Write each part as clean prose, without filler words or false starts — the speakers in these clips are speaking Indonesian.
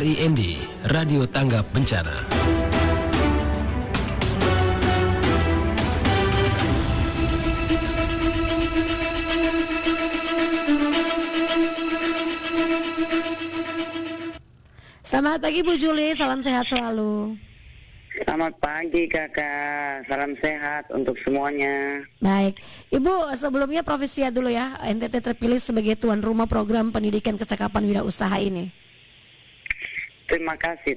RIND, Radio Tanggap Bencana. Selamat pagi Bu Juli, salam sehat selalu. Selamat pagi kakak, salam sehat untuk semuanya. Baik, Ibu sebelumnya Provinsi dulu ya, NTT terpilih sebagai tuan rumah program pendidikan kecakapan wirausaha ini. Terima kasih.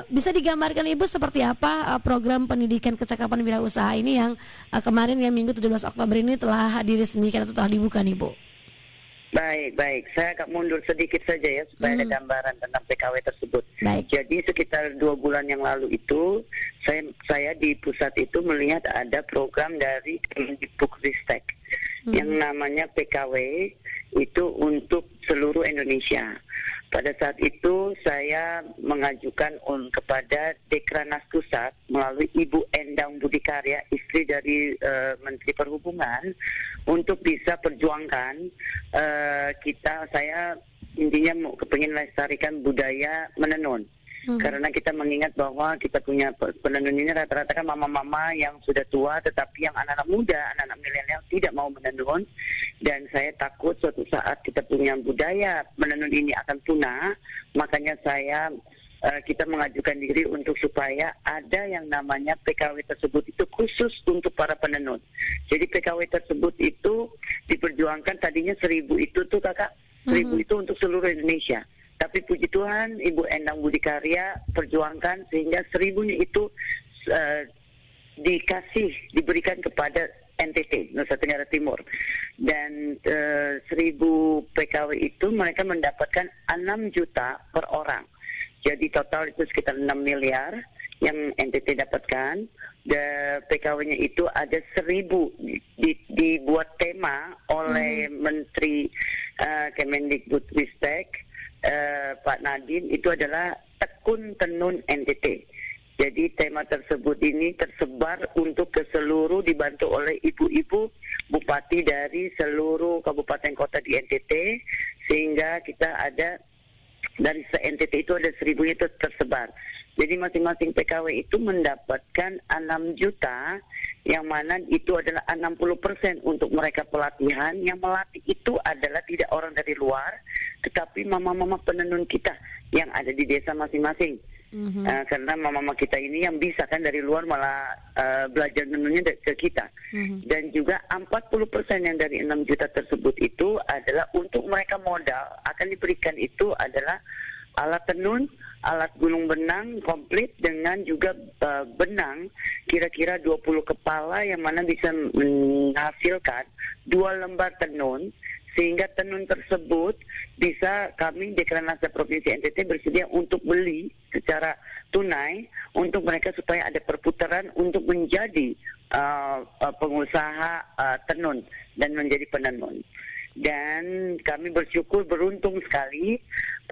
Bisa digambarkan Ibu seperti apa program pendidikan kecakapan wirausaha ini yang kemarin ya Minggu 17 Oktober ini telah diresmikan atau telah dibuka nih Bu? Baik. Saya agak mundur sedikit saja ya supaya ada gambaran tentang PKW tersebut. Baik. Jadi sekitar 2 bulan yang lalu itu saya di pusat itu melihat ada program dari Kemendikbudristek yang namanya PKW itu untuk seluruh Indonesia. Pada saat itu saya mengajukan kepada Dekranasda Pusat melalui Ibu Endang Budi Karya, istri dari Menteri Perhubungan, untuk bisa perjuangkan saya intinya kepingin melestarikan budaya menenun. Karena kita mengingat bahwa kita punya penenun ini rata-rata kan mama-mama yang sudah tua, tetapi yang anak-anak muda, anak-anak milenial tidak mau menenun. Dan saya takut suatu saat kita punya budaya menenun ini akan punah. Makanya kita mengajukan diri untuk supaya ada yang namanya PKW tersebut itu khusus untuk para penenun. Jadi PKW tersebut itu diperjuangkan tadinya 1.000 itu tuh kakak, 1.000 itu untuk seluruh Indonesia. Tapi puji Tuhan Ibu Endang Budi Karya perjuangkan sehingga 1.000-nya itu diberikan kepada NTT, Nusa Tenggara Timur. Dan 1.000 PKW itu mereka mendapatkan 6 juta per orang. Jadi total itu sekitar 6 miliar yang NTT dapatkan. PKW-nya itu ada 1.000 dibuat tema oleh Menteri Kemendikbudristek Pak Nadiem, itu adalah Tekun Tenun NTT. Jadi tema tersebut ini tersebar untuk ke seluruh, dibantu oleh ibu-ibu bupati dari seluruh kabupaten kota di NTT, sehingga kita ada dari NTT itu ada 1.000 itu tersebar. Jadi masing-masing PKW itu mendapatkan 6 juta, yang mana itu adalah 60% untuk mereka pelatihan. Yang melatih itu adalah tidak orang dari luar, tetapi mama-mama penenun kita yang ada di desa masing-masing. Karena mama-mama kita ini yang bisa kan dari luar malah belajar menenunnya ke kita. Dan juga 40% yang dari 6 juta tersebut itu adalah untuk mereka modal, akan diberikan itu adalah alat tenun, alat gulung benang komplit dengan juga benang kira-kira 20 kepala yang mana bisa menghasilkan 2 lembar tenun, sehingga tenun tersebut bisa kami Dekranasda Provinsi NTT bersedia untuk beli secara tunai untuk mereka supaya ada perputaran untuk menjadi pengusaha tenun dan menjadi penenun. Dan kami bersyukur beruntung sekali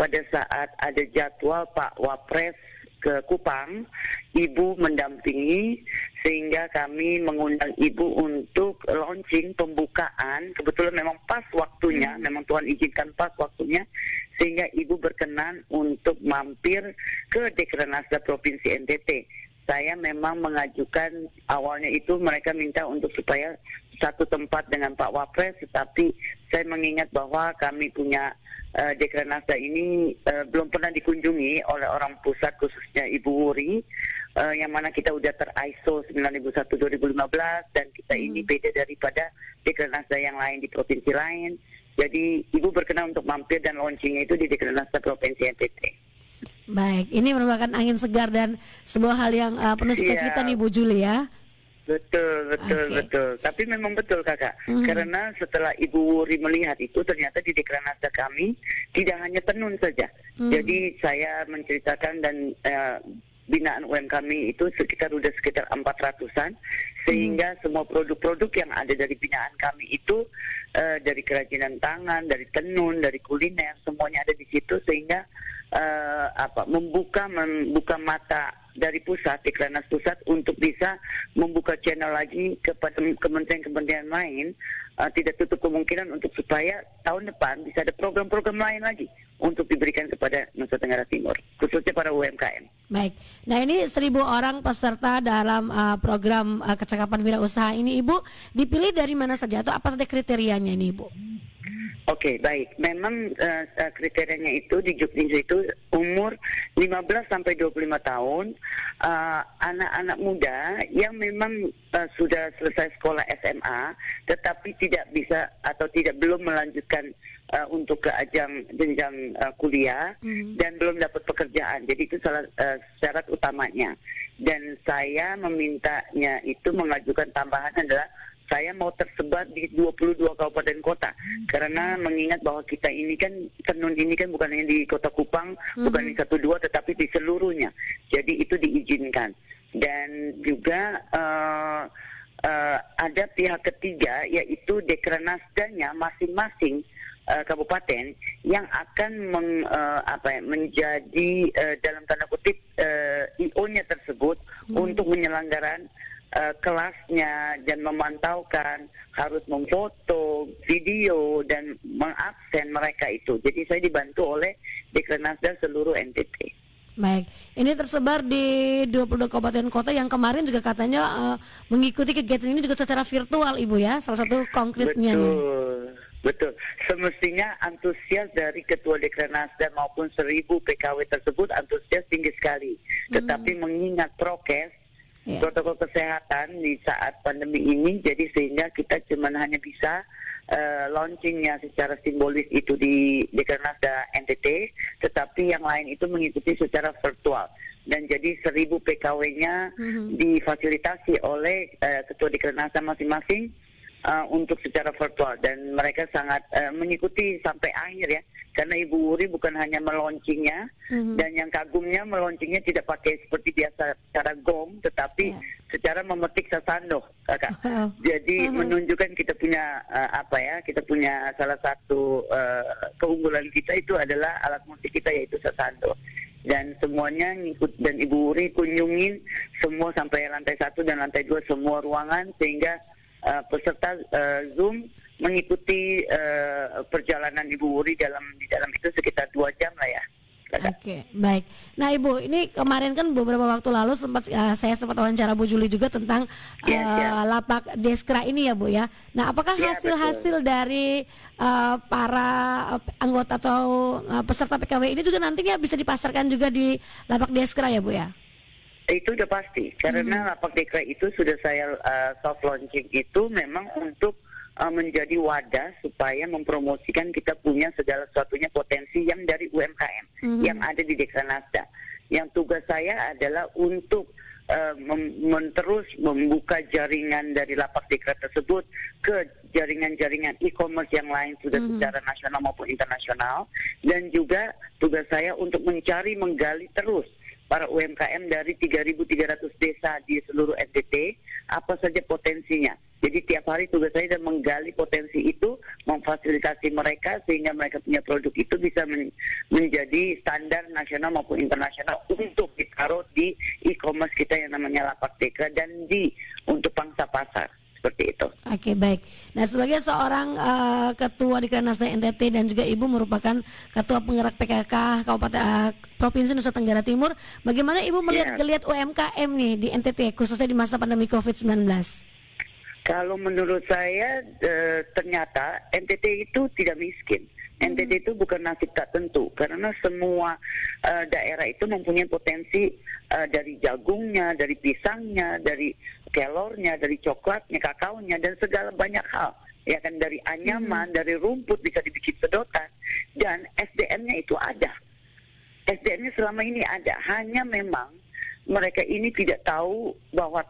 pada saat ada jadwal Pak Wapres ke Kupang, Ibu mendampingi, sehingga kami mengundang Ibu untuk launching pembukaan. Kebetulan memang pas waktunya, memang Tuhan izinkan pas waktunya, sehingga Ibu berkenan untuk mampir ke Dekranasda Provinsi NTT. Saya memang mengajukan awalnya itu mereka minta untuk supaya satu tempat dengan Pak Wapres, tetapi saya mengingat bahwa kami punya Dekranasda ini belum pernah dikunjungi oleh orang pusat, khususnya Ibu Wuri, yang mana kita udah ter-ISO 9001-2015 dan kita ini beda daripada Dekranasda yang lain di provinsi lain. Jadi Ibu berkenan untuk mampir dan launchingnya itu di Dekranasda Provinsi NTT. Baik, ini merupakan angin segar dan sebuah hal yang penuh sukacita nih Bu Juli ya. Betul. Tapi memang betul kakak, karena setelah Ibu Wuri melihat itu ternyata di Dekranasda kami tidak hanya tenun saja. Jadi saya menceritakan dan binaan UM kami itu sekitar 400-an, sehingga semua produk-produk yang ada dari binaan kami itu dari kerajinan tangan, dari tenun, dari kuliner, semuanya ada di situ, sehingga membuka mata dari pusat, Dekranasda Pusat untuk bisa membuka channel lagi kepada kementerian-kementerian lain, tidak tutup kemungkinan untuk supaya tahun depan bisa ada program-program lain lagi untuk diberikan kepada Nusa Tenggara Timur, khususnya para UMKM. Baik. Nah, ini 1.000 orang peserta dalam program kecakapan wirausaha ini, Ibu dipilih dari mana saja atau apa saja kriterianya ini, Ibu? Oke, baik. Memang kriterianya itu di Jukninju itu umur 15 sampai 25 tahun, anak-anak muda yang memang sudah selesai sekolah SMA, tetapi tidak bisa atau belum melanjutkan untuk ke jenjang kuliah dan belum dapat pekerjaan. Jadi itu salah syarat utamanya. Dan saya memintanya itu mengajukan tambahan adalah saya mau tersebar di 22 kabupaten kota karena mengingat bahwa kita ini kan tenun ini kan bukan hanya di Kota Kupang, bukan di 1-2 tetapi di seluruhnya. Jadi itu diizinkan. Dan juga ada pihak ketiga yaitu Dekranasdanya masing-masing kabupaten yang akan menjadi dalam tanda kutip IO-nya tersebut untuk penyelenggaraan kelasnya dan memantaukan, harus memfoto, video dan mengabsen mereka itu. Jadi saya dibantu oleh Dekranasda seluruh NTT. Baik, ini tersebar di 22 kabupaten kota yang kemarin juga katanya mengikuti kegiatan ini juga secara virtual, Ibu ya, salah satu konkretnya. Betul. Semestinya antusias dari Ketua Dekranasda maupun 1.000 PKW tersebut antusias tinggi sekali. Tetapi mengingat prokes, protokol kesehatan di saat pandemi ini, jadi sehingga kita cuma hanya bisa launchingnya secara simbolis itu di Dekranasda NTT, tetapi yang lain itu mengikuti secara virtual. Dan jadi 1.000 PKW-nya difasilitasi oleh Ketua Dekranasda masing-masing untuk secara virtual, dan mereka sangat mengikuti sampai akhir ya, karena Ibu Wuri bukan hanya meluncingnya, dan yang kagumnya meluncingnya tidak pakai seperti biasa cara gong, tetapi secara memetik sasando, Kakak. Jadi menunjukkan kita punya kita punya salah satu keunggulan kita itu adalah alat musik kita yaitu sasando. Dan semuanya ngikut, dan Ibu Wuri kunjungin semua sampai lantai 1 dan lantai 2 semua ruangan, sehingga peserta Zoom mengikuti perjalanan Ibu Wuri di dalam itu sekitar 2 jam lah ya. Oke, baik. Nah Ibu, ini kemarin kan beberapa waktu lalu saya sempat wawancara Bu Juli juga tentang lapak Deskra ini ya Bu ya. Nah apakah hasil-hasil dari para anggota atau peserta PKW ini juga nantinya bisa dipasarkan juga di lapak Deskra ya Bu ya? Itu udah pasti, karena lapak Dekra itu sudah saya soft launching itu memang untuk menjadi wadah supaya mempromosikan kita punya segala sesuatunya potensi yang dari UMKM yang ada di Dekranasda. Yang tugas saya adalah untuk terus membuka jaringan dari lapak Dekra tersebut ke jaringan-jaringan e-commerce yang lain sudah secara nasional maupun internasional, dan juga tugas saya untuk menggali terus para UMKM dari 3.300 desa di seluruh NTT, apa saja potensinya. Jadi tiap hari tugas saya adalah menggali potensi itu, memfasilitasi mereka sehingga mereka punya produk itu bisa menjadi standar nasional maupun internasional untuk ditaruh di e-commerce kita yang namanya Lapak Dekra dan untuk pangsa pasar. Seperti itu. Oke, baik. Nah, sebagai seorang ketua di Dekranasda NTT dan juga Ibu merupakan ketua penggerak PKK Kabupaten Provinsi Nusa Tenggara Timur, bagaimana Ibu melihat geliat UMKM nih di NTT khususnya di masa pandemi COVID-19? Kalau menurut saya ternyata NTT itu tidak miskin. NTT itu bukan nasib tak tentu, karena semua daerah itu mempunyai potensi dari jagungnya, dari pisangnya, dari kelornya, dari coklatnya, kakaonya, dan segala banyak hal. Ya kan, dari anyaman, dari rumput bisa dibikin sedotan, dan SDM-nya itu ada. SDM-nya selama ini ada, hanya memang mereka ini tidak tahu bahwa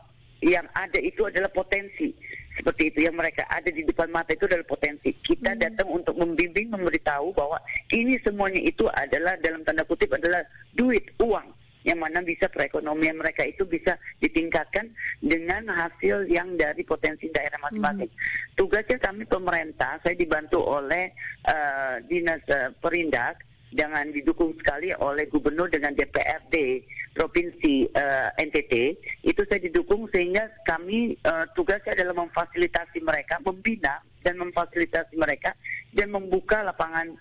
yang ada itu adalah potensi. Seperti itu, yang mereka ada di depan mata itu adalah potensi. Kita datang untuk membimbing, memberitahu bahwa ini semuanya itu adalah dalam tanda kutip adalah duit, uang, yang mana bisa perekonomian mereka itu bisa ditingkatkan dengan hasil yang dari potensi daerah masing-masing. Tugasnya kami pemerintah, saya dibantu oleh Dinas Perindak, dengan didukung sekali oleh Gubernur dengan DPRD Provinsi NTT, itu saya didukung sehingga kami tugasnya adalah memfasilitasi mereka, membina dan memfasilitasi mereka dan membuka lapangan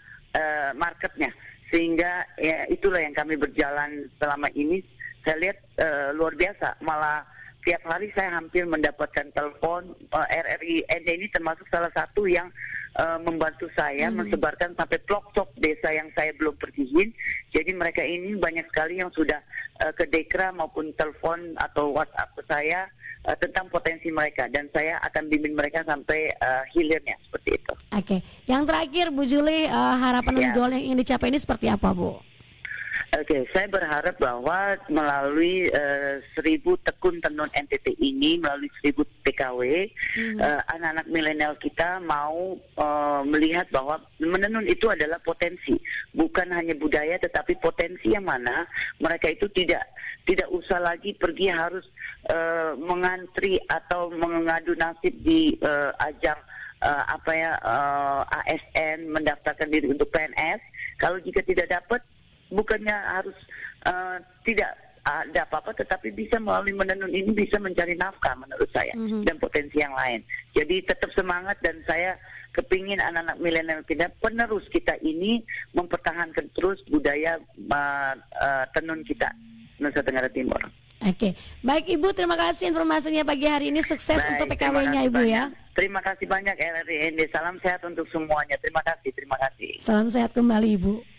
marketnya sehingga ya itulah yang kami berjalan selama ini. Saya lihat luar biasa, malah tiap hari saya hampir mendapatkan telepon. RRI ND ini termasuk salah satu yang membantu saya mensebarkan sampai pelosok desa yang saya belum pergiin. Jadi mereka ini banyak sekali yang sudah ke Dekra maupun telepon atau WhatsApp ke saya tentang potensi mereka, dan saya akan bimbing mereka sampai hilirnya seperti itu. Oke, yang terakhir Bu Juli, harapan dan goal yang ingin dicapai ini seperti apa, Bu? Oke, saya berharap bahwa melalui 1000 tekun tenun NTT ini, melalui 1000 TKW, anak-anak milenial kita mau melihat bahwa menenun itu adalah potensi, bukan hanya budaya, tetapi potensi yang mana mereka itu tidak usah lagi pergi harus mengantri atau mengadu nasib di ajang ASN, mendaftarkan diri untuk PNS. Kalau jika tidak dapat, bukannya harus tidak ada apa-apa, tetapi bisa melalui menenun ini bisa mencari nafkah menurut saya, dan potensi yang lain. Jadi tetap semangat, dan saya kepingin anak-anak milenial kita, penerus kita ini mempertahankan terus budaya tenun kita Nusa Tenggara Timur. Oke, baik Ibu, terima kasih informasinya pagi hari ini. Sukses untuk PKW-nya Ibu banyak. Ya. Terima kasih banyak RRI ND. Salam sehat untuk semuanya. Terima kasih. Salam sehat kembali Ibu.